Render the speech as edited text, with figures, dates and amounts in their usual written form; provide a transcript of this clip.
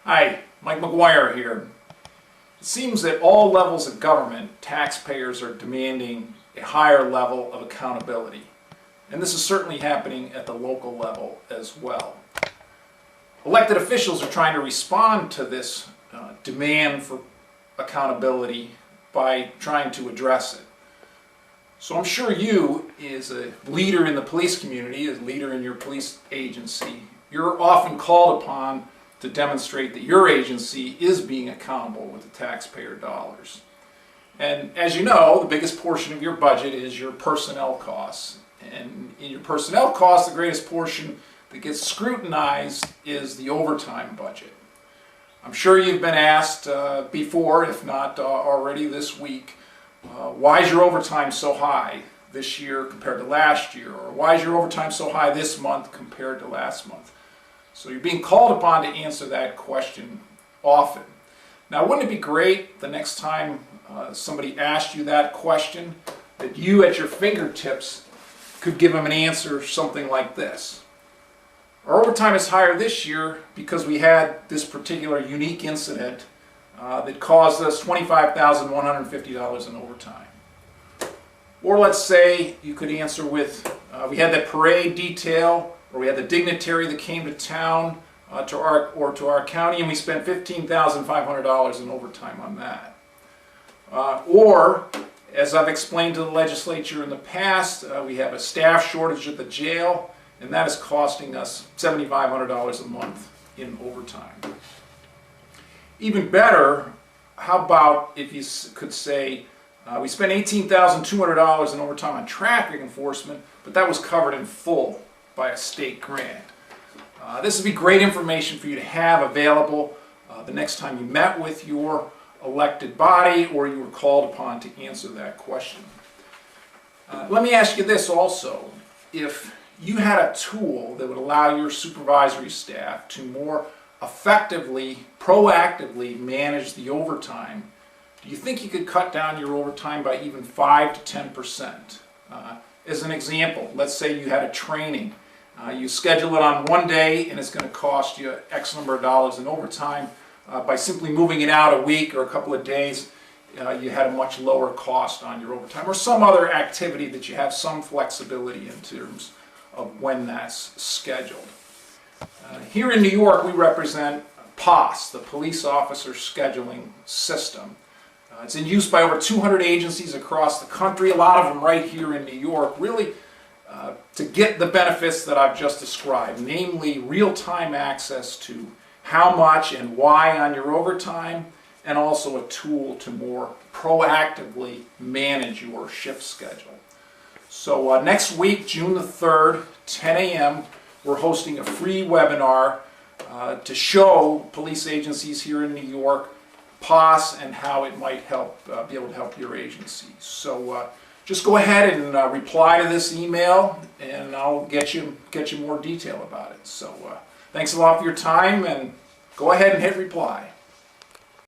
Hi, Mike McGuire here. It seems that all levels of government, taxpayers are demanding a higher level of accountability. And this is certainly happening at the local level as well. Elected officials are trying to respond to this demand for accountability by trying to address it. So I'm sure you, as a leader in the police community, as a leader in your police agency, you're often called upon to demonstrate that your agency is being accountable with the taxpayer dollars. And as you know, the biggest portion of your budget is your personnel costs. And in your personnel costs, the greatest portion that gets scrutinized is the overtime budget. I'm sure you've been asked before, if not already this week, why is your overtime so high this year compared to last year? Or why is your overtime so high this month compared to last month? So you're being called upon to answer that question often. Now, wouldn't it be great the next time somebody asked you that question that you at your fingertips could give them an answer something like this? Our overtime is higher this year because we had this particular unique incident that caused us $25,150 in overtime. Or let's say you could answer with, we had that parade detail, or we had the dignitary that came to town to our county, and we spent $15,500 in overtime on that. Or, as I've explained to the legislature in the past, we have a staff shortage at the jail, and that is costing us $7,500 a month in overtime. Even better, how about if you could say, we spent $18,200 in overtime on traffic enforcement, but that was covered in full by a state grant. This would be great information for you to have available the next time you met with your elected body or you were called upon to answer that question. Let me ask you this also. If you had a tool that would allow your supervisory staff to more effectively, proactively manage the overtime, do you think you could cut down your overtime by even 5 to 10%? As an example, let's say you had a training. You schedule it on one day and it's going to cost you X number of dollars in overtime. By simply moving it out a week or a couple of days, you had a much lower cost on your overtime, or some other activity that you have some flexibility in terms of when that's scheduled. Here in New York, we represent POS, the Police Officer Scheduling System. It's in use by over 200 agencies across the country, a lot of them right here in New York, really to get the benefits that I've just described, namely real-time access to how much and why on your overtime, and also a tool to more proactively manage your shift schedule. So next week, June the 3rd, 10 a.m., we're hosting a free webinar to show police agencies here in New York POS and how it might help be able to help your agency. So just go ahead and reply to this email, and I'll get you more detail about it. So thanks a lot for your time, and go ahead and hit reply.